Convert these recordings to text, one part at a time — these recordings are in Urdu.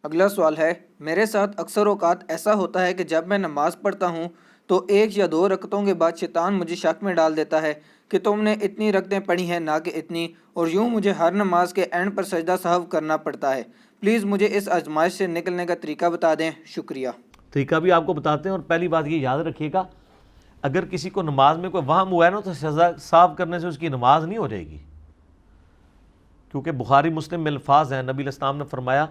اگلا سوال ہے، میرے ساتھ اکثر اوقات ایسا ہوتا ہے کہ جب میں نماز پڑھتا ہوں تو 1 یا 2 رکعتوں کے بعد شیطان مجھے شک میں ڈال دیتا ہے کہ تم نے اتنی رکعتیں پڑھی ہیں نہ کہ اتنی، اور یوں مجھے ہر نماز کے اینڈ پر سجدہ سہو کرنا پڑتا ہے۔ پلیز مجھے اس آزمائش سے نکلنے کا طریقہ بتا دیں، شکریہ۔ طریقہ بھی آپ کو بتاتے ہیں، اور پہلی بات یہ یاد رکھیے گا، اگر کسی کو نماز میں کوئی وہم ہوا ہے نا تو سجدہ صاف کرنے سے اس کی نماز نہیں ہو جائے گی، کیونکہ بخاری مسلم میں الفاظ ہیں، نبی علیہ السلام نے فرمایا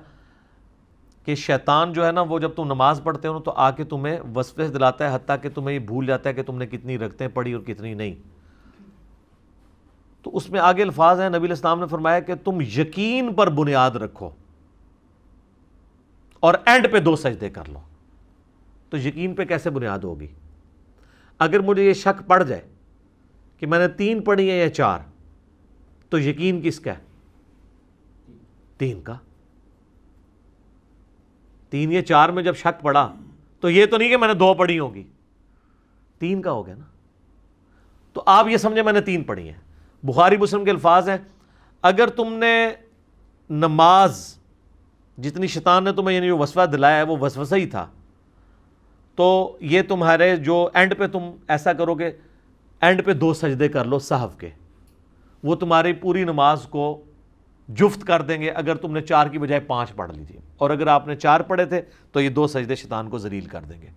کہ شیطان جو ہے نا وہ جب تم نماز پڑھتے ہو تو آ کے تمہیں وسوسے دلاتا ہے، حتیٰ کہ تمہیں یہ بھول جاتا ہے کہ تم نے کتنی رکعتیں پڑھی اور کتنی نہیں۔ تو اس میں آگے الفاظ ہیں، نبی علیہ السلام نے فرمایا کہ تم یقین پر بنیاد رکھو اور اینڈ پہ 2 سجدے کر لو۔ تو یقین پہ کیسے بنیاد ہوگی؟ اگر مجھے یہ شک پڑ جائے کہ میں نے 3 پڑھی ہیں یا 4، تو یقین کس کا ہے؟ 3 کا۔ 3 یا 4 میں جب شک پڑا تو یہ تو نہیں کہ میں نے 2 پڑھی ہوگی، 3 کا ہو گیا نا۔ تو آپ یہ سمجھیں میں نے 3 پڑھی ہیں۔ بخاری مسلم کے الفاظ ہیں، اگر تم نے نماز جتنی شیطان نے تمہیں یعنی جو وسوسہ دلایا ہے وہ وسوسہ ہی تھا، تو یہ تمہارے جو اینڈ پہ تم ایسا کرو کہ اینڈ پہ 2 سجدے کر لو سہو کے، وہ تمہاری پوری نماز کو جفت کر دیں گے۔ اگر تم نے 4 کی بجائے 5 پڑھ لیجیے، اور اگر آپ نے 4 پڑھے تھے تو یہ 2 سجدے شیطان کو ذلیل کر دیں گے۔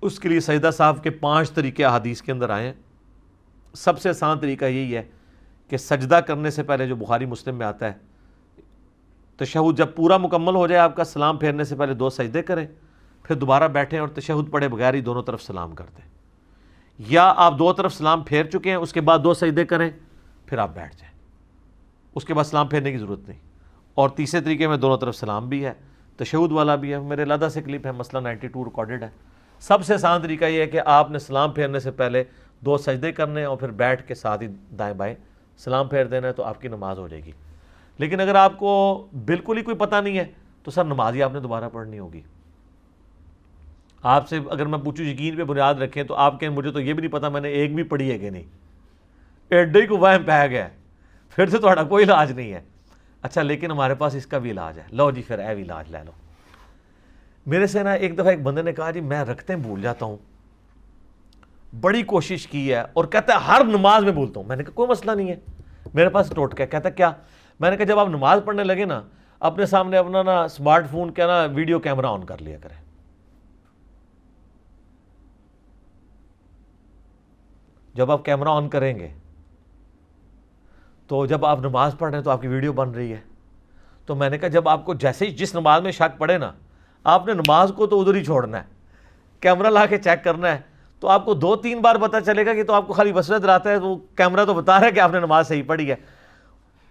اس کے لیے سجدہ سہو کے 5 طریقے احادیث کے اندر آئے ہیں۔ سب سے آسان طریقہ یہی ہے کہ سجدہ کرنے سے پہلے، جو بخاری مسلم میں آتا ہے، تشہد جب پورا مکمل ہو جائے آپ کا، سلام پھیرنے سے پہلے 2 سجدے کریں، پھر دوبارہ بیٹھیں اور تشہد پڑھے بغیر ہی دونوں طرف سلام کر دیں، یا آپ 2 طرف سلام پھیر چکے ہیں اس کے بعد 2 سجدے کریں پھر آپ بیٹھ جائیں، اس کے بعد سلام پھیرنے کی ضرورت نہیں۔ اور تیسرے طریقے میں دونوں طرف سلام بھی ہے، تشہد والا بھی ہے، میرے علیحدہ سے کلپ ہے، مسئلہ 92 ریکارڈڈ ہے۔ سب سے آسان طریقہ یہ ہے کہ آپ نے سلام پھیرنے سے پہلے 2 سجدے کرنے اور پھر بیٹھ کے ساتھ ہی دائیں بائیں سلام پھیر دینا ہے، تو آپ کی نماز ہو جائے گی۔ لیکن اگر آپ کو بالکل ہی کوئی پتہ نہیں ہے تو سر نماز ہی آپ نے دوبارہ پڑھنی ہوگی۔ آپ سے اگر میں پوچھوں یقین پہ بنیاد رکھیں تو آپ کہیں مجھے تو یہ بھی نہیں پتا میں نے ایک بھی پڑھی ہے کہ نہیں، ایڈے کو وہم پہ گیا ہے، پھر تو تھوڑا کوئی علاج نہیں ہے۔ اچھا لیکن ہمارے پاس اس کا بھی علاج ہے، لو جی پھر اے بھی علاج لے لو۔ میرے سے نا ایک دفعہ ایک بندے نے کہا جی میں رکھتے بھول جاتا ہوں، بڑی کوشش کی ہے، اور کہتا ہے ہر نماز میں بھولتا ہوں۔ میں نے کہا کوئی مسئلہ نہیں ہے، میرے پاس ٹوٹکا ہے۔ کہتا کیا؟ میں نے کہا جب آپ نماز پڑھنے لگے نا، اپنے سامنے اپنا نا اسمارٹ فون کا نا ویڈیو کیمرہ آن کر لیا کریں۔ جب آپ کیمرہ آن کریں گے تو جب آپ نماز پڑھ رہے ہیں تو آپ کی ویڈیو بن رہی ہے۔ تو میں نے کہا جب آپ کو جیسے ہی جس نماز میں شک پڑے نا، آپ نے نماز کو تو ادھر ہی چھوڑنا ہے، کیمرہ لا کے چیک کرنا ہے، تو آپ کو 2-3 بار پتہ چلے گا کہ تو آپ کو خالی وسوسہ دلاتا ہے، وہ کیمرہ تو بتا رہا ہے کہ آپ نے نماز صحیح پڑھی ہے۔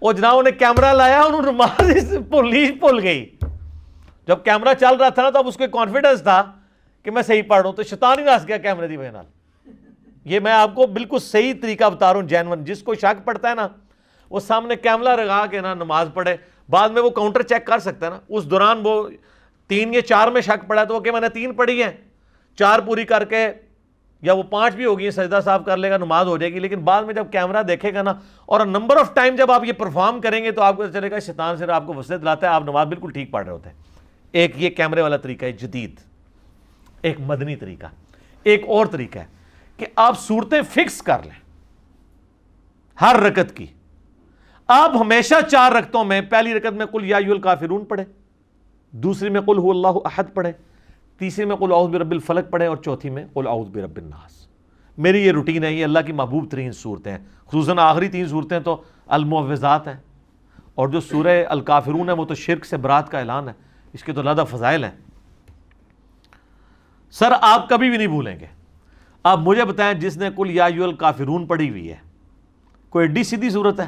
اور جناب انہیں کیمرہ لایا، انہوں نے نماز بھول گئی۔ جب کیمرہ چل رہا تھا نا تو اب اس کو کانفیڈنس تھا کہ میں صحیح پڑھ رہا ہوں، تو شیطان ہی نس گیا کیمرے دی وجہ نال۔ یہ میں آپ کو بالکل صحیح طریقہ بتا رہا ہوں، جینون۔ جس کو شک پڑتا ہے نا وہ سامنے کیمرہ لگا کے نا نماز پڑھے، بعد میں وہ کاؤنٹر چیک کر سکتا ہے نا۔ اس دوران وہ 3 یا 4 میں شک پڑا تو وہ کہ میں نے 3 پڑھی ہیں، 4 پوری کر کے یا وہ 5 بھی ہوگی، سجدہ صاف کر لے گا، نماز ہو جائے گی۔ لیکن بعد میں جب کیمرہ دیکھے گا نا، اور نمبر آف ٹائم جب آپ یہ پرفارم کریں گے تو آپ کو چلے گا شیطان سے آپ کو وسوسے دلاتا ہے، آپ نماز بالکل ٹھیک پڑھ رہے ہوتے ہیں۔ ایک یہ کیمرے والا طریقہ ہے جدید، ایک مدنی طریقہ۔ ایک اور طریقہ ہے کہ آپ صورتیں فکس کر لیں ہر رکعت کی۔ آپ ہمیشہ 4 رکعتوں میں پہلی رکعت میں قل یا ایھا الکافرون پڑھیں، دوسری میں قل ھو اللہ احد پڑھیں، تیسری میں قل اعوذ برب الفلق پڑھیں، اور چوتھی میں قل اعوذ برب الناس۔ میری یہ روٹین ہے، یہ اللہ کی محبوب ترین صورتیں ہیں، خصوصاً آخری 3 صورتیں تو المعوذات ہیں، اور جو سورہ الکافرون ہے وہ تو شرک سے برات کا اعلان ہے، اس کے تو علیحدہ فضائل ہیں۔ سر آپ کبھی بھی نہیں بھولیں گے۔ آپ مجھے بتائیں جس نے قل یا ایھا الکافرون پڑھی ہوئی ہے، کوئی ایڈی سیدھی صورت ہے؟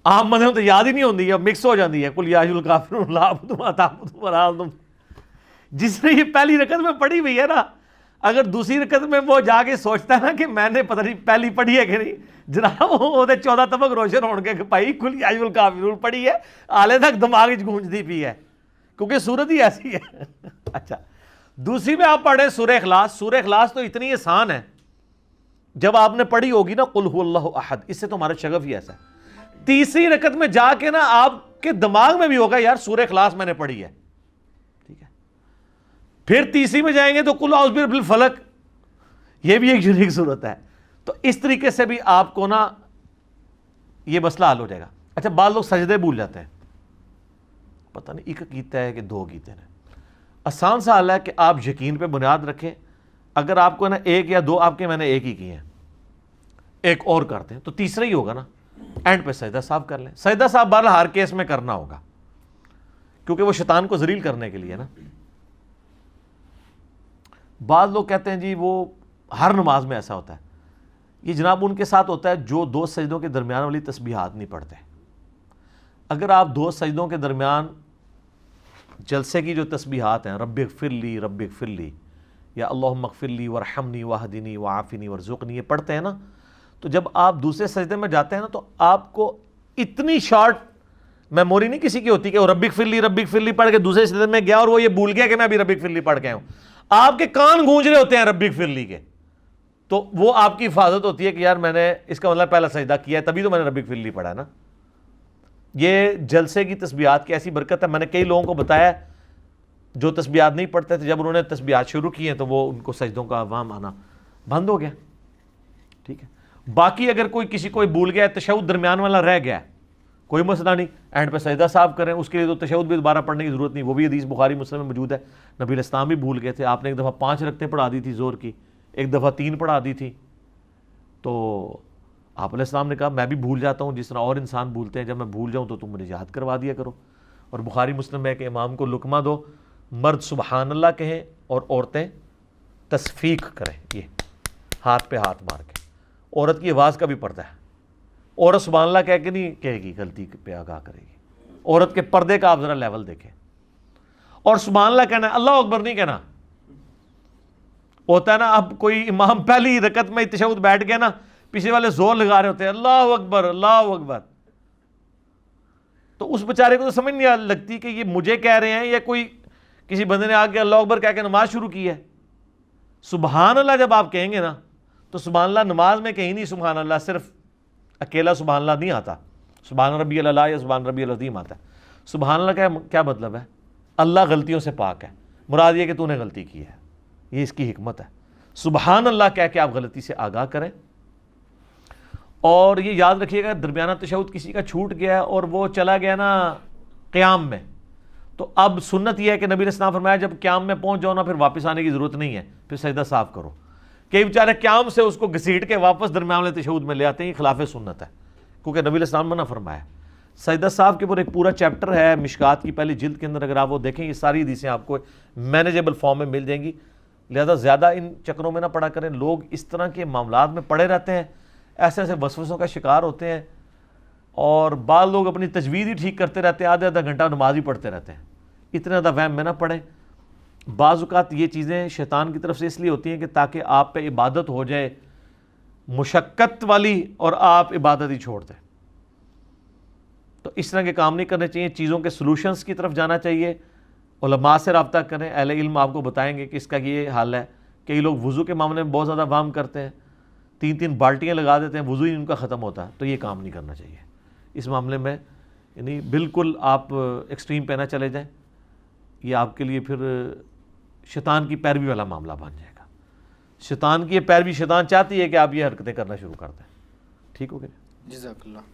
عام مذہب تو یاد ہی نہیں ہوتی ہے، مکس ہو جاتی ہے، قل یا ایھا الکافرون لا اعبد ما تعبدون ولا انتم۔ جس نے یہ پہلی رکعت میں پڑھی ہوئی ہے نا، اگر دوسری رکعت میں وہ جا کے سوچتا ہے نا کہ میں نے پتہ نہیں پہلی پڑھی ہے کہ نہیں، جناب وہ 14 طبق روشن ہون کے کہ بھائی قل یا ایھا الکافرون پڑھی ہے، حالے تک دماغ وچ گونجدی پئی ہے، کیونکہ صورت ہی ایسی ہے۔ اچھا دوسری میں آپ پڑھیں سورہ اخلاص۔ سورہ اخلاص تو اتنی آسان ہے، جب آپ نے پڑھی ہوگی نا قل ھو اللہ احد، اس سے تو ہمارا شغف ہی ایسا ہے۔ تیسری رکعت میں جا کے نا آپ کہ دماغ میں بھی ہوگا یار سورہ اخلاص میں نے پڑھی ہے، ٹھیک ہے. پھر تیسری میں جائیں گے تو قل اعوذ برب الفلق، یہ بھی ایک یونیک صورت ہے. تو اس طریقے سے بھی آپ کو نا یہ مسئلہ حل ہو جائے گا. اچھا بعض لوگ سجدے بھول جاتے ہیں، پتہ نہیں ایک کیتا ہے کہ دو کیتے ہیں. آسان سا حل ہے کہ آپ یقین پہ بنیاد رکھیں. اگر آپ کو نا ایک یا دو آپ کے میں نے ایک ہی کیے ہیں، ایک اور کرتے ہیں تو تیسرا ہی ہوگا نا. اینڈ پہ سجدہ صاحب کر لیں. سجدہ صاحب بہرحال ہر کیس میں کرنا ہوگا کیونکہ وہ شیطان کو ذلیل کرنے کے لیے نا. بعض لوگ کہتے ہیں جی وہ ہر نماز میں ایسا ہوتا ہے. یہ جناب ان کے ساتھ ہوتا ہے جو دو سجدوں کے درمیان والی تسبیحات نہیں پڑھتے. اگر آپ دو سجدوں کے درمیان جلسے کی جو تسبیحات ہیں، رب اغفر لی رب اغفر لی یا اللہم اغفر لی ورحمنی واہدنی وعافنی ورزقنی، یہ پڑھتے ہیں نا، تو جب آپ دوسرے سجدے میں جاتے ہیں نا تو آپ کو اتنی شارٹ میموری نہیں کسی کی ہوتی کہ وہ رب اغفر لی پڑھ کے دوسرے سجدے میں گیا اور وہ یہ بھول گیا کہ میں ابھی رب اغفر لی پڑھ کے آیا ہوں. آپ کے کان گونج رہے ہوتے ہیں رب اغفر لی کے، تو وہ آپ کی حفاظت ہوتی ہے کہ یار میں نے اس کا مطلب پہلا سجدہ کیا ہے تبھی تو میں نے رب اغفر لی پڑھا ہے نا. یہ جلسے کی تسبیحات کی ایسی برکت ہے. میں نے کئی لوگوں کو بتایا جو تسبیحات نہیں پڑھتے تھے، جب انہوں نے تسبیحات شروع کی ہیں تو وہ ان کو سجدوں کا عوام آنا بند ہو گیا. ٹھیک ہے. باقی اگر کسی کوئی بھول گیا ہے، تشہد درمیان والا رہ گیا ہے، کوئی مسئلہ نہیں، اینڈ پہ سجدہ صاحب کریں. اس کے لیے تو تشہد بھی دوبارہ پڑھنے کی ضرورت نہیں، وہ بھی حدیث بخاری مسلم میں موجود ہے. نبی علیہ السلام بھی بھول گئے تھے، آپ نے ایک دفعہ 5 رکعتیں پڑھا دی تھی زور کی، ایک دفعہ 3 پڑھا دی تھی. تو آپ علیہ السلام نے کہا میں بھی بھول جاتا ہوں جس طرح اور انسان بھولتے ہیں، جب میں بھول جاؤں تو تم مجھے یاد کروا دیا کرو. اور بخاری مسلم میں کہ امام کو لقمہ دو، مرد سبحان اللہ کہیں اور عورتیں تصفیق کریں، یہ ہاتھ پہ ہاتھ مار کے. عورت کی آواز کا بھی پردہ ہے. عورت سبحان اللہ کہہ کے نہیں کہے گی، غلطی پہ آگاہ کرے گی. عورت کے پردے کا آپ ذرا لیول دیکھیں. اور سبحان اللہ کہنا ہے، اللہ اکبر نہیں کہنا. ہوتا ہے نا اب کوئی امام پہلی رکعت میں تشہد بیٹھ گیا نا، پیچھے والے زور لگا رہے ہوتے ہیں اللہ اکبر اللہ اکبر، تو اس بیچارے کو تو سمجھ نہیں لگتی کہ یہ مجھے کہہ رہے ہیں یا کوئی کسی بندے نے آ کے اللہ اکبر کہہ کے نماز شروع کی ہے. سبحان اللہ جب آپ کہیں گے نا تو سبحان اللہ نماز میں کہیں نہیں، سبحان اللہ صرف اکیلا سبحان اللہ نہیں آتا، سبحان ربی اللہ یا سبحان ربی العظیم آتا ہے. سبحان اللہ کا کیا مطلب ہے؟ اللہ غلطیوں سے پاک ہے، مراد یہ کہ تو نے غلطی کی ہے، یہ اس کی حکمت ہے. سبحان اللہ کہہ کے آپ غلطی سے آگاہ کریں. اور یہ یاد رکھیے گا درمیانہ تشہد کسی کا چھوٹ گیا ہے اور وہ چلا گیا نا قیام میں، تو اب سنت یہ ہے کہ نبی علیہ السلام فرمایا جب قیام میں پہنچ جاؤ نا پھر واپس آنے کی ضرورت نہیں ہے، پھر سجدہ صاف کرو. کئی بیچارے قیام سے اس کو گھسیٹ کے واپس درمیان والے تشہد میں لے آتے ہیں، یہ خلاف سنت ہے کیونکہ نبی علیہ السلام منع فرمایا. سجدہ صاحب کے اوپر ایک پورا چیپٹر ہے مشکات کی پہلی جلد کے اندر، اگر آپ وہ دیکھیں یہ ساری حدیثیں آپ کو مینیجیبل فارم میں مل جائیں گی. لہذا زیادہ ان چکروں میں نہ پڑا کریں. لوگ اس طرح کے معاملات میں پڑے رہتے ہیں، ایسے ایسے وسوسوں کا شکار ہوتے ہیں، اور بعض لوگ اپنی تجوید ہی ٹھیک کرتے رہتے ہیں، آدھا گھنٹہ نماز ہی پڑھتے رہتے ہیں. اتنا زیادہ وہم میں نہ پڑیں. بعض اوقات یہ چیزیں شیطان کی طرف سے اس لیے ہوتی ہیں کہ تاکہ آپ پہ عبادت ہو جائے مشقت والی اور آپ عبادت ہی چھوڑ دیں. تو اس طرح کے کام نہیں کرنے چاہیے. چیزوں کے سلوشنز کی طرف جانا چاہیے. علماء سے رابطہ کریں، اہل علم آپ کو بتائیں گے کہ اس کا یہ حل ہے. کئی لوگ وضو کے معاملے میں بہت زیادہ وہم کرتے ہیں، 3 بالٹیاں لگا دیتے ہیں، وضو ہی ان کا ختم ہوتا ہے. تو یہ کام نہیں کرنا چاہیے. اس معاملے میں یعنی بالکل آپ ایکسٹریم پہ نہ چلے جائیں. یہ آپ کے لیے پھر شیطان کی پیروی والا معاملہ بن جائے گا. شیطان کی یہ پیروی، شیطان چاہتی ہے کہ آپ یہ حرکتیں کرنا شروع کر دیں. ٹھیک ہو گیا؟ جزاک اللہ.